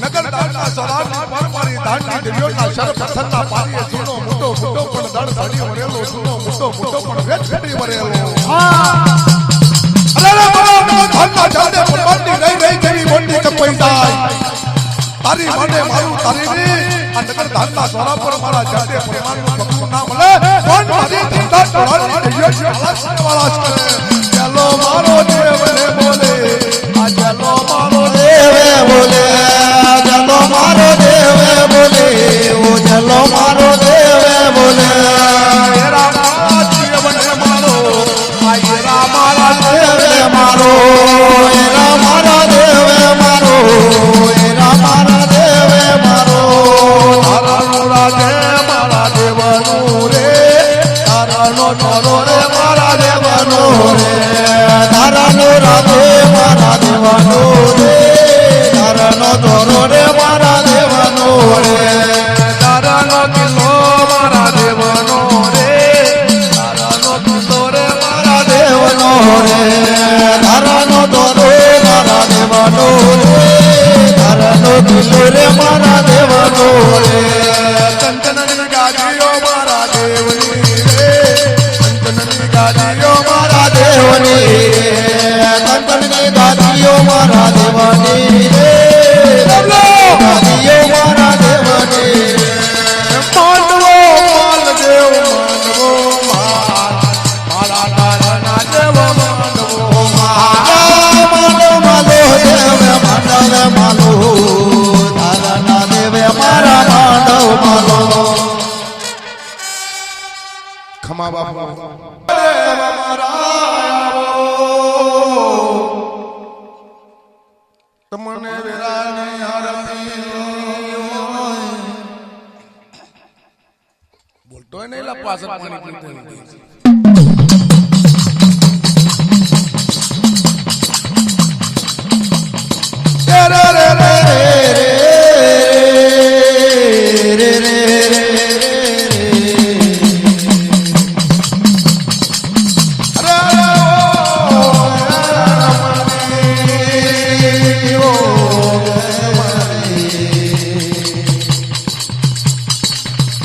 નગર દાળના સરારની પરમારી દાળની દેવીઓના શરફ થતા પારીએ સુનો મોટો મોટો પણ દળ સાડી વરેલો સુનો મોટો મોટો પણ વેચ ફેડી વરેલો અરે મારા ધનના જાડે પરમારની રહી રહી જેવી મોટી કપાઈ જાય તારી માને મારું તારી ની આ નગર દાળના સરા પર મારા જાડે પરમારનું પગલું ના મળે કોણ મારી ધંધા તોડાની દેવીઓ વાળા કરે ચાલો મારો દેવ ને બોલે આ ચાલો મારો દેવે બોલે ચલો મારો દેવે બોલે ઓ ચલો મારો દેવે બોલે એરા મારા જીવને મારો આ એરા મારા દેવે મારો એરા મારા દેવે મારો એરા મારા દેવે મારો તારાનો રાજે મારા દેવનું રે તારાનો નોરો રે મારા દેવનો રે તારાનો રાધે મારા દેવનો રે તારાનો નોરો રે મારા દેવનો રે તારાનો કિલ્લો મારા દેવનો રે તારાનો કિલ્લો રે મારા દેવનો રે તારાનો દોરો મારા દેવનો રે તારાનો કિલ્લો રે મારા દેવનો રે કંચનની ગાડીઓ મારા દેવની રે કંચનની ગાડીઓ મારા દેવની રે કંચનની ગાદીઓ મારા દેવની રે ગાદીઓ મારા દેવની રે માંડવો માલ દેવ માંડવો મારા તારાના દેવ માંડવો માલો માલો દેવે માંડવ માલો તારાના દેવે મારા માંડવ માલો ખમા બાપા તમને વેરાની આરતી બોલતો નહીં લા પાછળ પાણી પીતો રે રે રે રે રે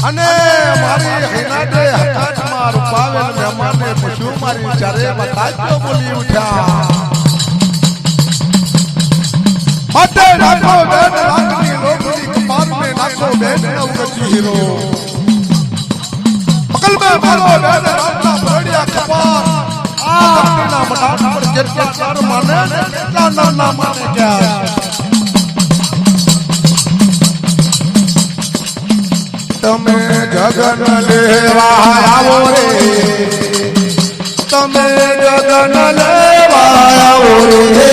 અને મારી હિનાડે હકાતમાં રૂપાવેલ મહેમાને પૂછ્યું મારી ચારે બતાજો બોલી ઉઠ્યા માટે નાખો બેન રાખની લોભની કપાર મે નાખો બેન નવગતી હીરો પકલ મે મારો બેન રાતના ભરડિયા કપાર આ ધરતીના મઢાણ પર જેટલા ચાર માને એટલા ના માને ક્યાં તમે જગન લેવા આવો રે તમે જગન લેવા આવો રે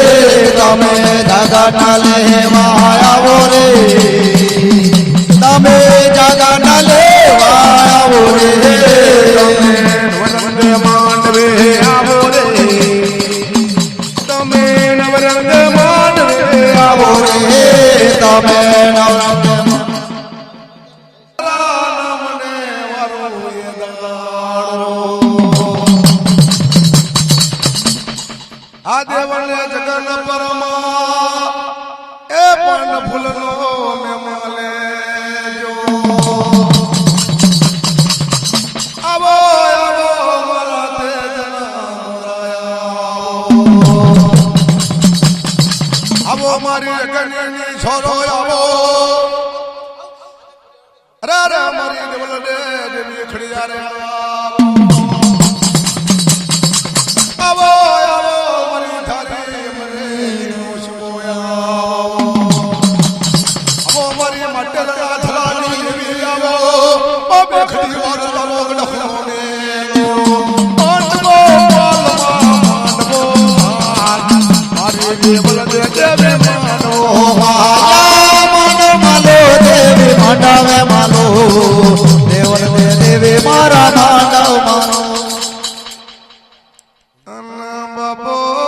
તમે જગન લેવા આવો રે તમે જગન લેવા આવો રે તમે નવરંગ માંડવે આવો રે તમે નવરંગ માંડવે આવો રે તમે નવરંગ આ દેવને જગન પરમાં એ પણ ફૂલનો મેમલે જો આવો આવો મારા તેજના આવો મારી જગનની છોરો આવો અરે રે મારી દેવને દેવી ખડીયા રે આવો માંડવે માલો દેવન દેવે મારા માંડવ માનો બાપો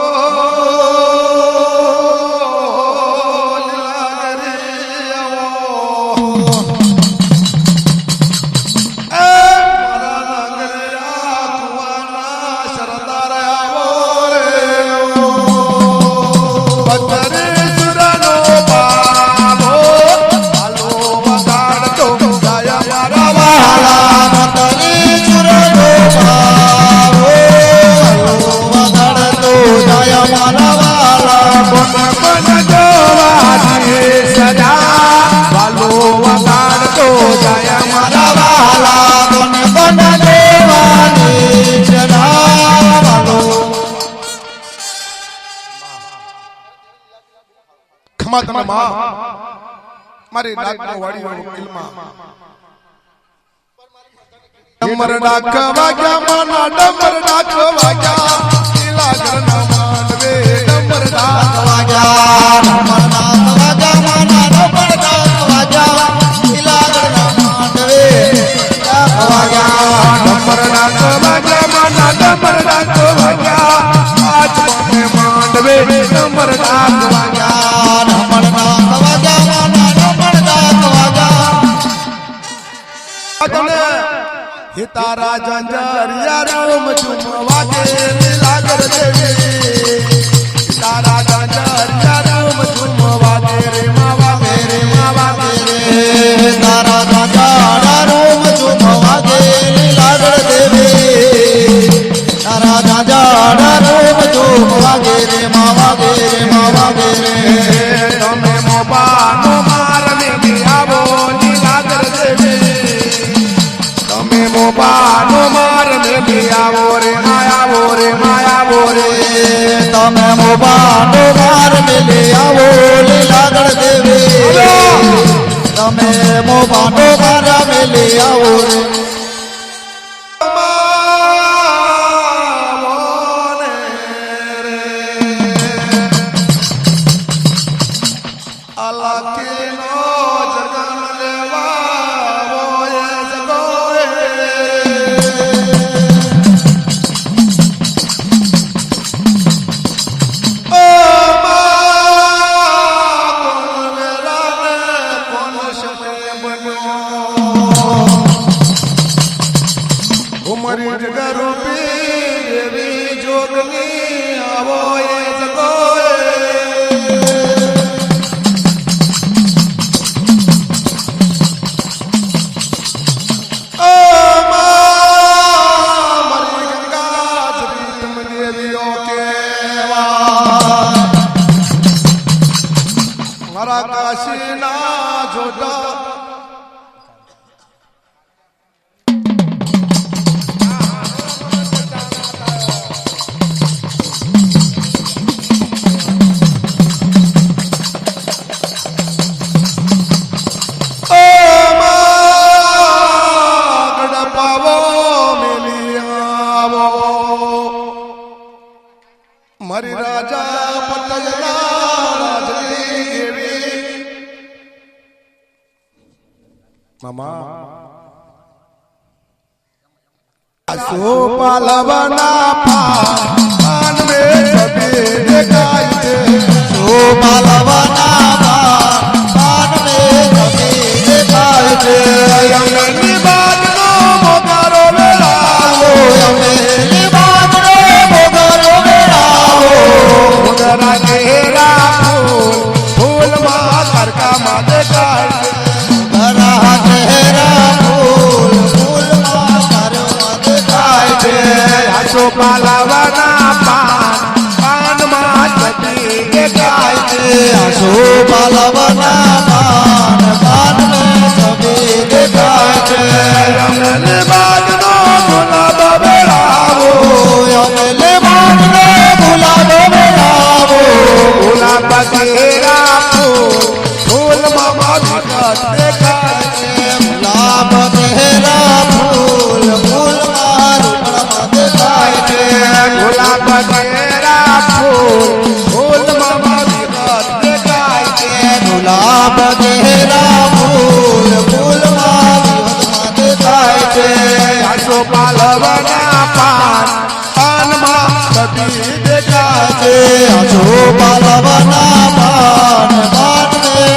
માં તમે માં મારી નાકનો વાડી વકીલમાં ડમર ડાક વાગ્યા માના ડમર ડાક વાગ્યા લીલા ઘરના માંડવે ડમર ડાક વાગ્યા ડમર ડાક વાગ્યા માના ડમર ડાક વાગ્યા લીલા ઘરના માંડવે ડાક વાગ્યા ડમર ડાક વાગ્યા માના ડમર ડાક વાગ્યા આજ મને માંડવે ડમર ડાક વાગ્યા ડમર ડાક વાગ્યા માના ડમર ડાક વાગ્યા તારા જંજરિયા રામ ઝુમ વાગે લીલાગર દેવી તારા જંજરિયા રામ ઝુમ વાગે રે મા વાગે રે મા વાગે રે તારા જંજરિયા રામ ઝુમ વાગે લીલાગર દેવી તારા જંજરિયા રામ ઝુમ વાગે રે મા વાગે રે મા વાગે રે તમે મોબાનો માર મે આવો લીલાગર દેવી તમે મોબાનો માર મે આવો રે માયાવો રે માયાવો રે તમે મોબાનો માર મે આવો લીલાગર દેવી તમે મોબાનો માર મે આવો રે મારી રાજા પટજના રાજની દેવી મામા આસો પાલવના પાન મે સબે દેખાય છે સો પાલવના પાન મે સબે દેખાય છે અંગની બાજનો મોગારો વેળાવો અંગની બાજનો મોગારો વેળાવો મોગરા ઘેરા ફૂલ માં તડકામાં દેખાય છે ઘરા ઘેરા ફૂલ માં ઘરમાં દેખાય છે આસો પાલવના પાનમાં છતી દેખાય છે આસો પાલવના પાન મે સબે દેખાય છે અંગની બાજનો ગુલાબ વેળાવો અંગની બાજનો ગુલાબ વેળાવો ગુલાબ ઘેરા ફૂલ માં માધુર દેખાય છે ગુલાબ ઘેરા ફૂલ માં રૂપમાં દેખાય છે ગુલાબ ઘેરા ફૂલ માં માધુર દેખાય છે ગુલાબ ઘેરા ફૂલ માં દેખાય છે આસો પાલવના પાનમાં સતી દેખાય છે આસો પાલવના પાન મે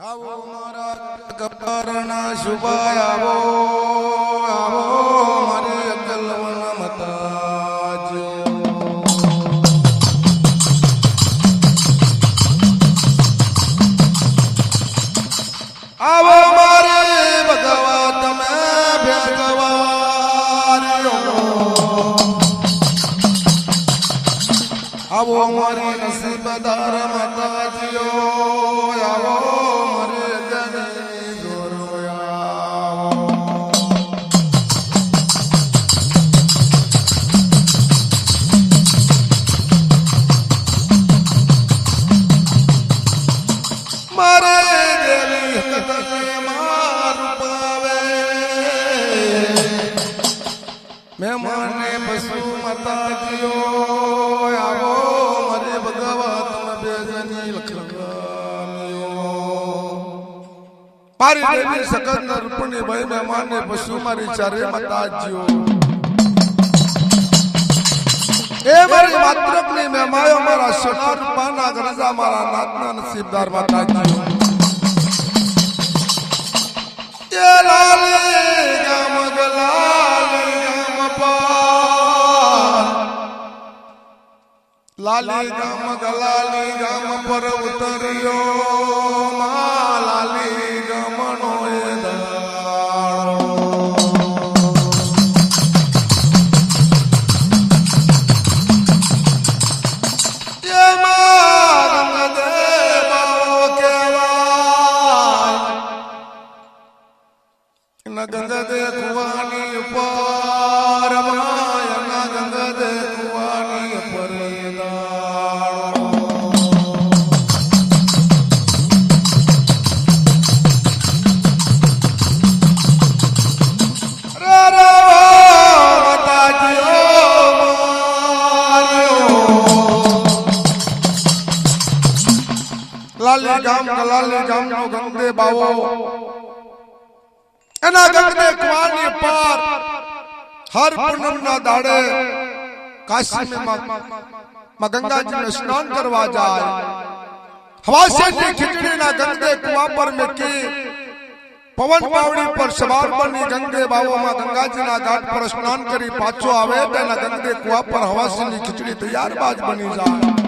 આવો મારા ગબ્બરના શુભાય આવો આવો મારી અકલવન મતાજ આવો મારે આવો મારી નસીબદાર માતાજીઓ આવો મારે જની જોરોયા મારે દેવી કતને માર પાવે મહેમાને પશુ માતાજીઓ આવો મારે ભગવત બેજની લખલામીઓ મારી દેવી સકન રૂપણી ભાઈ મહેમાને પશુ મારી ચારે માતાજીઓ એ મારી માતૃકની મહેમાયો મારા સોના રૂપાના ગરજા મારા નાતના નસીબદાર માતાજીઓ એ લાલે ગામ ગલાલે લાલી ગામ ગલાલી ગામ પર ઉતર્યો મા લાલી ગામનો એ દાડો એ મા ગંગદેવો કેવાય ન ગંગદે કુવાની ઉપર માયા ન ગંગદે કુવાની ઉપર લાલી ગામ નો ગંગદે બાવો એના ગંગદે કુવાની પાર હર પૂનમ ના દાડે કાશી માં ગંગાજી ને સ્નાન કરવા જાય હવાસે ની ખીચડી ના ગંગદે કુવા પર મેકી પવન પાવડી પર સવાર બની ગંગદે બાવો માં ગંગાજી ના ઘાટ પર સ્નાન કરી પાછો આવે તેના ગંગદે કુવા પર હવાસે ની ખીચડી તૈયાર બાજ બની જાય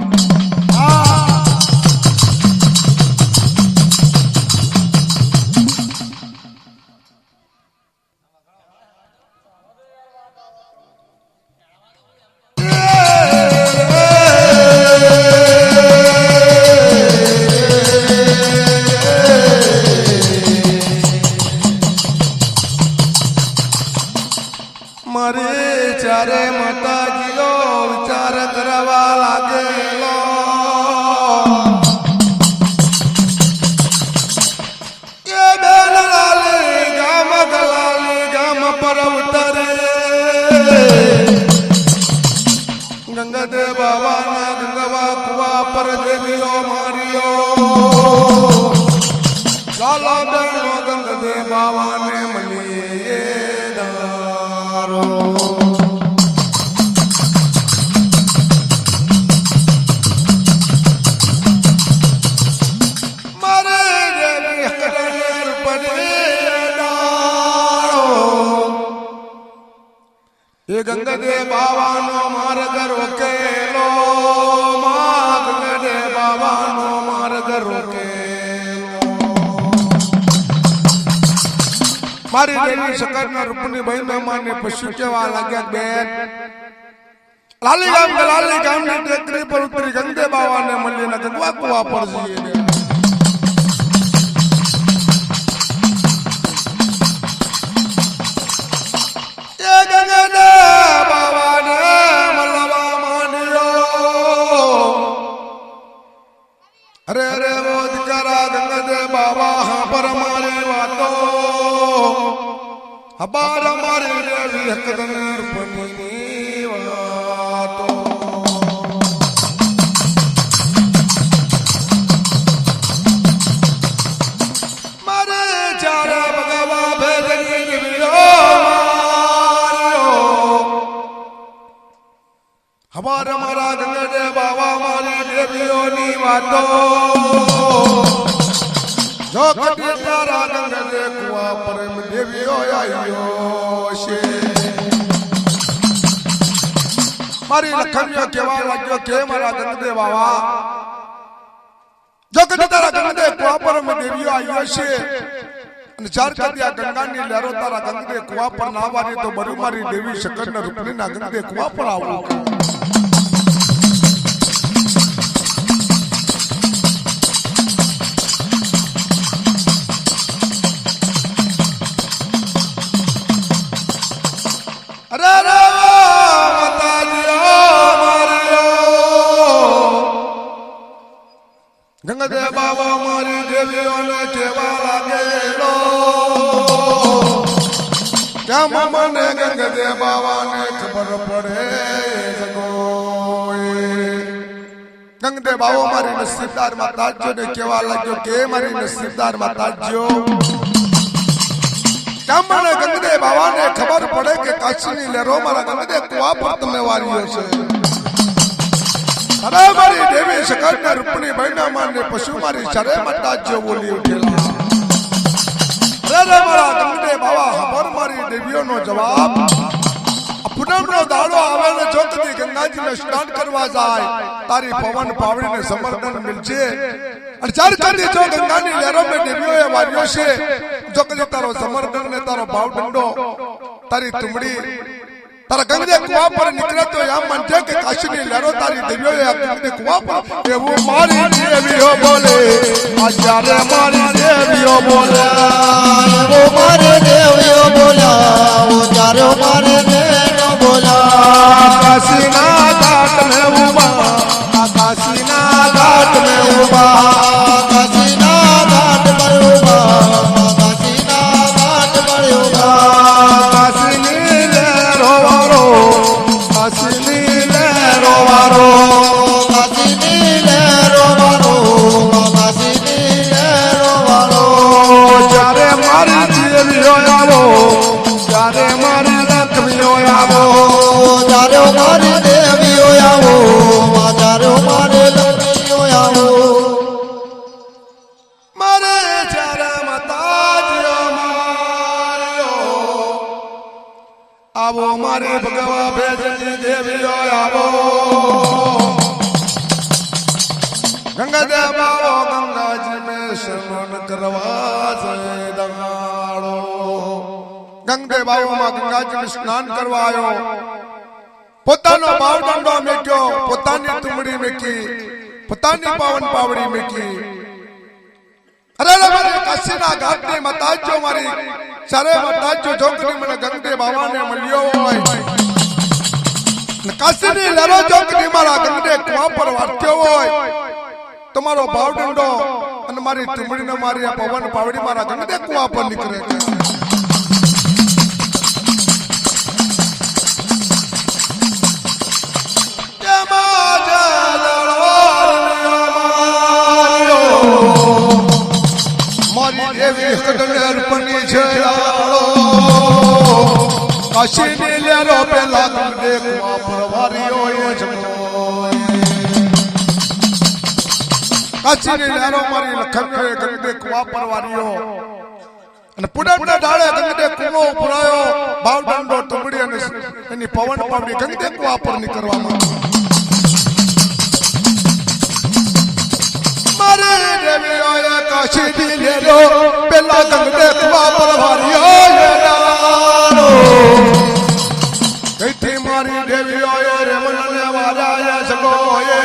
ગંગદે બાવાના ગંગવા કુવા પર દેવીઓ માર્યો લાલા બેનો ગંગદે બાવાને મળીએ દારો મારે દેવી હકર પડી દારો એ ગંગદે બાવાનો માર્ગ રોકેલો મા ગંગદે બાવાનો માર્ગ રોકેલો મારી દેવી શકરના રૂપની ભાઈ મહેમાનને પશુ કેવા લાગ્યા બેન લાલી ગામ ની ટેકરી પર ઉતરી ગંગદે બાવાને મળીને ગંગવા કુવા પર જઈએ अरे अरे रोज करा गंगदे बाबा हाँ पर हमारी वातो हबार हमारी देवी हकदन रूपनी वातो मारे चारा भगवा भेजनी दिव्यो हमार हमारा गंगदे बाबा मारी देवियों ની વાતો જો કદી તારા ગંગદે કુવા પર દેવીઓ આયો છે મારી લખમ્યો કેવા લાગ્યો કે મારા ગંગદે બાવા જો કદી તારા ગંગદે કુવા પર દેવીઓ આયો છે અને ચાર કદી આ ગંગાની લહેરો તારા ગંગદે કુવા પર નાવાની તો બરુ મારી દેવી શકરના રૂપની ના ગંગદે કુવા પર આવું અરે રે માતાજીઓ મારીઓ ગંગા બાબા મારી દેવીઓને કેવા લાગેલો કેમ મને ગંગા બાબાને ખબર પડે ગંગા બાબા મારી નસીબદાર માં તાજ્યો ને કેવા લાગ્યો કે મારી નસીબદાર માં તાજ્યો કેમ મને ગંગા બાબાને ખબર પડે કે કાશીની લહેરો મારા ગંગા કુવા પર તમે વાર્યો છે અરે મારી દેવી શકરના રૂપણી બહેના માને પશુ મારી શરે માતા જો બોલી ઉઠેલા અરે મારા ગંગા બાબા ખબર મારી દેવીઓનો જવાબ પૂનમનો દાડો આવે ને જો કદી ગંગાજીને સ્નાન કરવા જાય તારી પવન પાવડીને સમર્થન મિલશે અને ચાર કદી જો ગંગાની લહેરો મે દેવીઓએ વાર્યો છે જો કદી તારો સમર્થન ને તારો ભાવ દંડો તારી તુમડી તારા ગંગે કુવા પર નીકળે તો એમ માનજે કે કાશીની લહેરો તારી દેવીઓએ આ ગંગે કુવા પર એવું મારી દેવીઓ બોલે આચાર્ય મારી દેવીઓ બોલે એવો મારે દેવીઓ બોલ્યા ઓ ચારો મારે દેવીઓ બોલ્યા કાશીના ઘાટ મે ઉભા કાશીના ઘાટ મે ઉભા કાશીના ઘાટ પર ઉભા કાશીના ઘાટ પર ઉભા કાશીની લહેરો વારો કાશીની લહેરો વારો કાશીની લહેરો વાળો કાશીની લહેરો વાળો જ્યારે મારી દેવીઓ આવો જ્યારે મારી લક્ષ્મીઓ આવો ચારો મારી દેવીઓ આવો ચારો મારે લક્ષ્મીઓ આવો મારે જ્યારે માતાજીઓ માર્યો આવો મારી ભગવા ભેજની દેવીઓ આવો ગંગા દેવ આવો ગંગાજી મે સ્નાન કરવા જય દગાડો ગંગે બાવોમાં ગંગાજી સ્નાન કરવા આવ્યો પોતાનો ભાવ દંડો મેક્યો પોતાની તુમડી મેકી પોતાની પાવન પાવડી મેકી અરે મારી કાશીના ઘાટની માતાજો મારી ચારે માતાજો જોકની મને ગંગે બાવાને મળ્યો હોય કાશીની લહેરો જોકની મારા ગંગે કુવા પર વાર્ત્યો હોય તમારો ભાવ દંડો અને મારી તુમડીને મારી આ પવન પાવડી મારા ગંગે કુવા પર નીકળે કાશીની લહેરો પેલા ગંગે કુવા પર વાર્યો એ કાશીની લહેરો મારી લખમ્યો ગંગે કુવા પર વાર્યો અને પુડરના ડાળે ગંગે કુવો ઉભરાયો ભાવ દંડો તુમડી અને એની પવન પાવડી ગંગે કુવા પર નીકળવામાં મારે દેવીઓએ કાશીની લહેરો પેલા ગંગે કુવા પર વાર્યો કઈથી મારી દેવીઓએ રેમનને વારાય સગોએ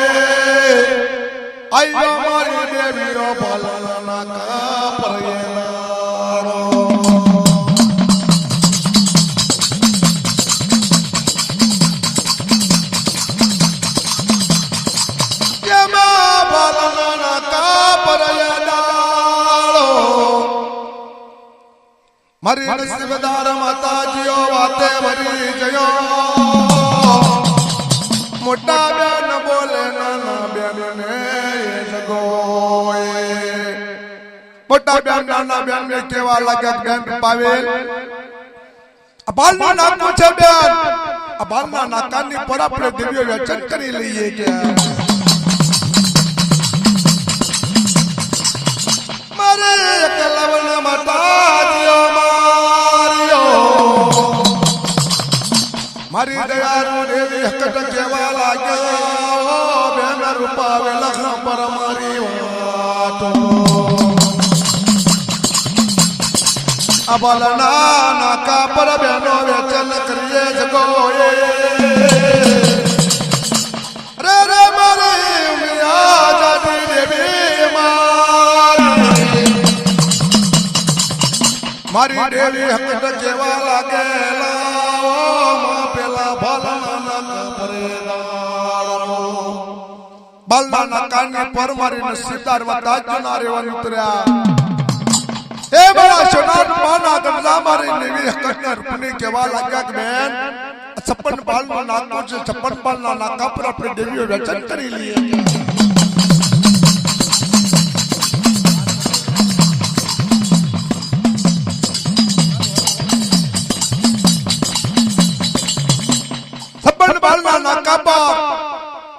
આયો મારી દેવીઓ ભલાના કા પરયેલારો કેમા ભલાના કા પરયેલારો મારી નસીબદાર માતાજીઓ વાતે ભરી ગયો મોટા બેન બોલે નાના બેન ને જગોએ મોટા બેન નાના બેન ને કેવા લાગે બેન પાવેલ આ બાલના નાકનું છે બેન આ બાલના નાકાની પર આપણે દેવીઓ વચન કરી લઈએ કે મારે એકલવના માતાજીઓ મારી દયાળુ દેવી હકટ કેવા લાગ્યા બેન રૂપાવે લખ પર મારી વાતો અબલના નાકા પર બેનો વેચન કરીએ જગોએ રે રે મારી ઉમિયા જાતી દેવી મારી દેવી હકટ કેવા લાગેલા કાને પર મારીને સીધાર વતા જના રેવન ઉતર્યા એ મારા સોનાર પાના ગંજા મારી નેવી કન્નર પુની કેવા લાગ્યા કે બેન 56 બાલનો નાકો છે 56 બાલના નાકા પર આપણે દેવીઓ વચન કરી લીએ બાલના નાકા પર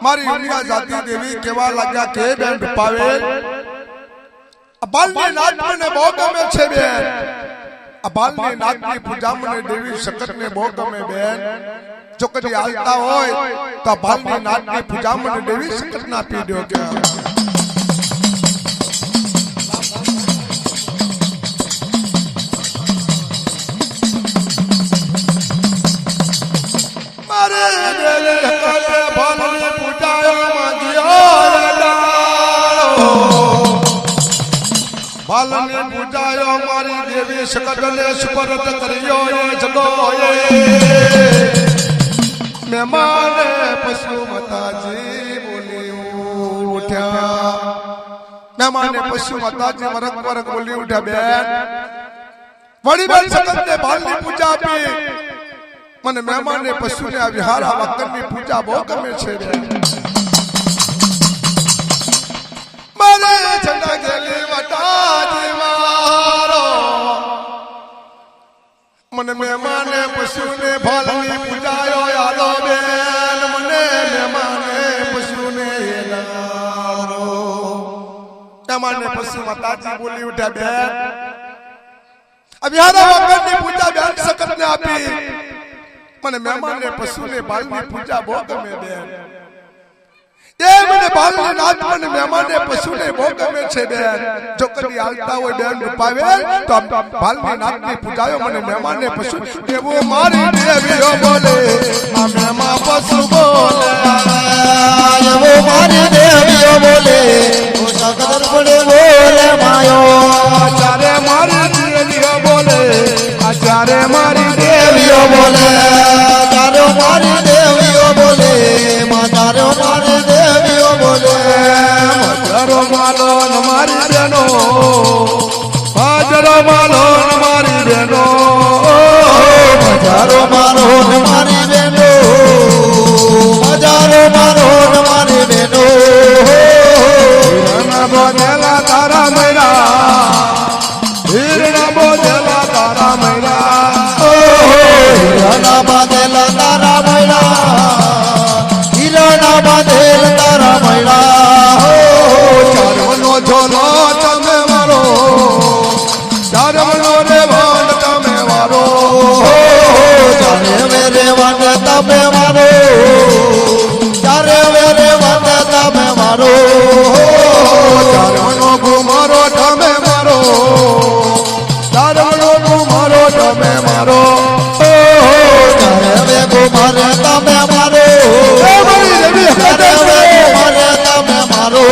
મારી ઉમિયા જાતી દેવી કેવા લાગ્યા કે બેન રૂપાવે આ બાલની નાચ મને બહુ ગમે છે બેન આ બાલની નાચની પૂજા મને દેવી શકતને બહુ ગમે બેન જો કદી હાલતા હોય તો આ બાલની નાચની પૂજા મને દેવી શકતના આપી દો કે મારે દેવી કલે બાલની પૂજાયો માંગ્યો બાલની પૂજાયો મારી દેવી શકતને સુપરત કર્યો એ જગોએ મહેમાને પશુ માતાજી બોલી ઉઠ્યા મહેમાને પશુ માતાજી વરક વરક બોલી ઉઠ્યા બેન વળી બેન શકતને બાલની પૂજા આપી મને મહેમાને પશુને આ વિહારા વખતની પૂજા બહુ ગમે છે મારે ચંડા ગેલી વટાજી મારો મને મહેમાને પશુને ભાલની પૂજાયો આલો બેન મને મહેમાને પશુને લારો મહેમાને પશુ માતાજી બોલી ઉઠ્યા બેન આ વિહારા વખતની પૂજા બેન શકતને આપી મને મહેમાનને પશુને બાલની પૂજા બહુ ગમે બેન એ મને બાલની નાચ મને મહેમાનને પશુને બહુ ગમે છે બેન જો કદી હાલતા હોય બેન રૂપાવે તો બાલની નાચની પૂજાયો મને મહેમાનને પશુ એવું મારી દેવીઓ બોલે આ મહેમાન પશુ બોલે એવું મારી દેવીઓ બોલે ઓ સકદર પડે બોલે માયો આચારે મારી દેવીઓ બોલે આચારે મારી દેવીઓ બોલે તારો મારી દેવીઓ બોલે તારો મારી દેવીઓ બોલે હાજરો માલો મારી બેનો હાજરો માલો મારી બેનો હજારો મારો મારી બેનો હજારો મારો મારી બેનો હીરના બોધેલા તારા મૈરા હીરના બોધેલા તારા મૈરા હીરાના બાંધેલા તારા મૈરા હીરાના બાંધેલ તારા મૈરા ચારવનો ઝોલો તમે મારો ચારવનો રે વાંડ તમે મારો ચારે વેરે વાંડ તમે મારો ચારે વેરે વાંડ તમે મારો ચારવનો ઘુમારો તમે મારો ચારવનો ઘુમારો તમે મારો ચારે વે ઘુમારે તમે મારો ચારે વે ઘુમારે તમે મારો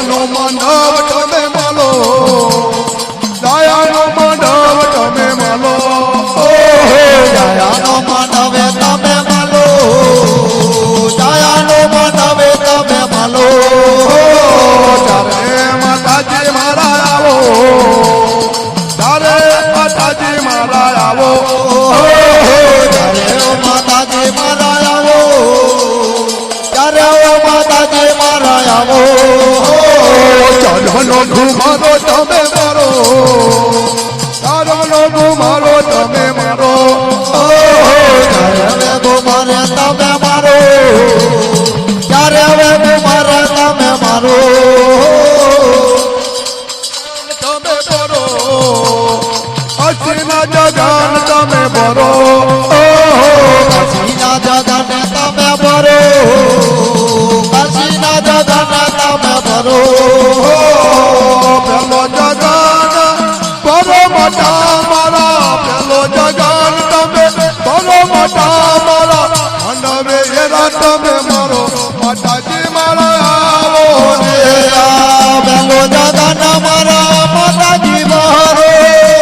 નો માનવ તમે માલો દયાનો માનવ તમે માલો દયાનો માનવે તમે માલો દયાનો માનવે તમે માલો ચારે માતાજી મારા આવો ચારે માતાજી મારા આવો ચારે માતાજી મારા આવો ચારે માતાજી મારા આવો ચારવનો ઘુમારો તમે મારો ચારવનો ઘુમારો તમે મારો ચારે વે ઘુમારે તમે મારો ચારે વે ઘુમારે તમે મારો તમે બરો અસીના જગન તમે બરો કાશીના જગને તમે ભરો કાશીના જગને તમે ભરો પેલો જગન બરો મોટા મારા પેલો જગન તમે બરો મોટા મારા મંડવે એરા તમે મારો માતાજી મારા આવો બેલો જગન મારા માતાજી ભરો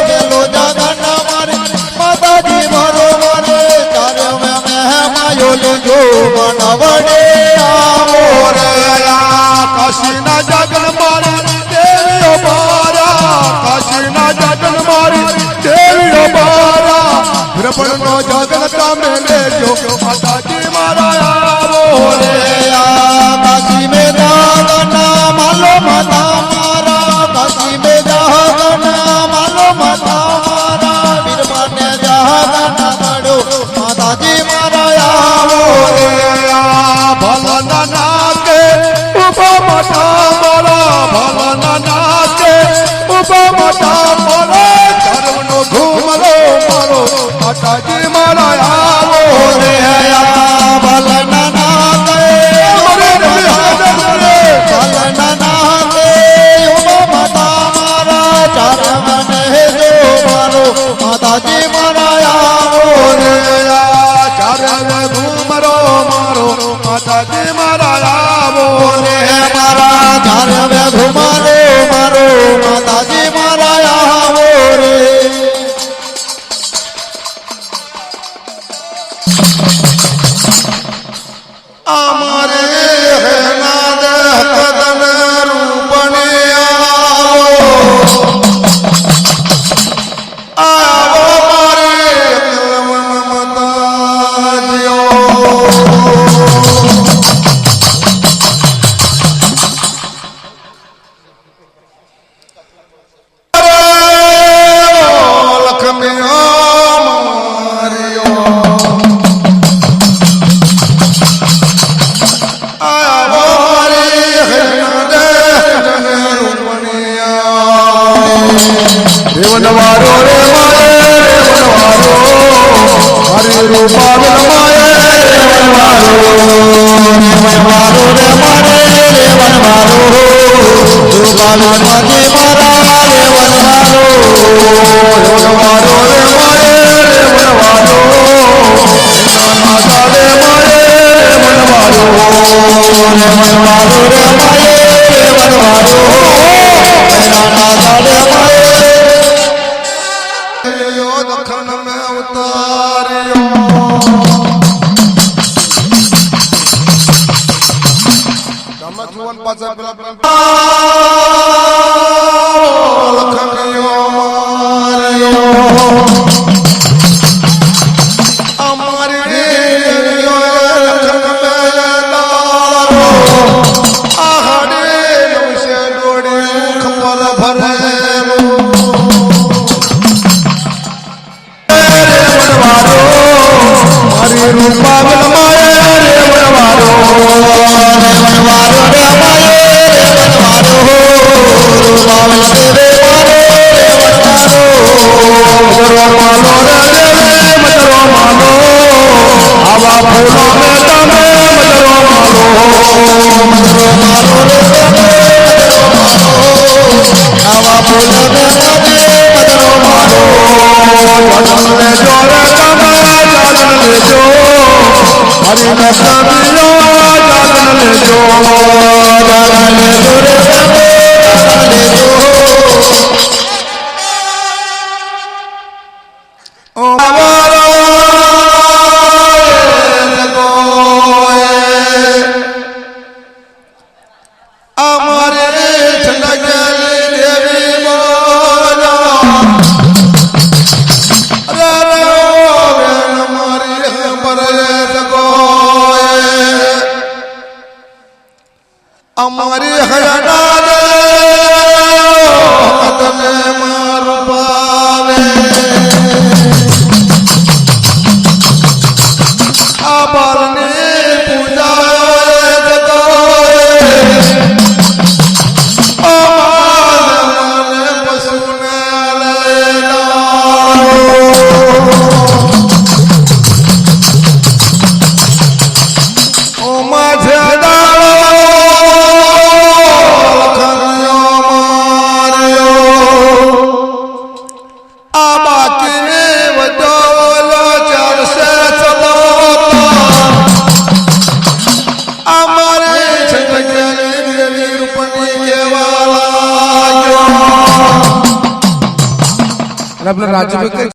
બેલો જગન મારે માતાજી ભરો મારે ચારે મેં માયો લેજો મનવડે આવો રે માતાજી મારા આવો રે આયા ભલના નાકે ભલના નાકે માતા મારા ચરણ જો મારો માતાજી મારા આવો રે ચારે ઘુમરો મારો માતાજી મારા આવો રે મારા ચારે ઘુમારો મારો માતાજી મારા આવો રે અમારે નાદ કદન રૂપને આવો મારે મતાજીઓ રેવનવારો રે મારે રેવનવારો હરે રૂપાવન મારે રેવનવારો રેવનવારો રે મારે રેવનવારો રૂપાવન માજે મારા રેવનવારો રેવનવારો રે મારે રેવનવારો માતા રે મારે રેવનવારો રેવનવારો રે મારે રેવનવારો નાના રે મારે દખન મે ઉતાર્યો ગમે જુવાન પાછા પેલા લખનિયો માર્યો અમારી લખન મે તારો આહડે નવશે ડોડે ખપર ભરેલું હરે રૂપાવન મારે રેવનવારો રેવનવારો રે મારે રેવનવારો રૂપાવન દેવે મારે રેવનવારો મતરો માલો રે મતરો માલો આવા ફૂલો મે તમે મતરો માલો મતરો મારો રે મતરો મારો આવા ફૂલ મે તમે મતરો મારો ચાલન લેજો રે તમે ચાલન લેજો હરિ નસમિયો ચાલન લેજો ચાલન લેજો રે તમે ચાલન લેજો અમારે ઠંડા દેવી બોલો અમારી હયાના રે તને મારું પાવે આ બારની પૂજા જતો અમારે પશુને લઈ ઓ માથે આપણા રાજ્ય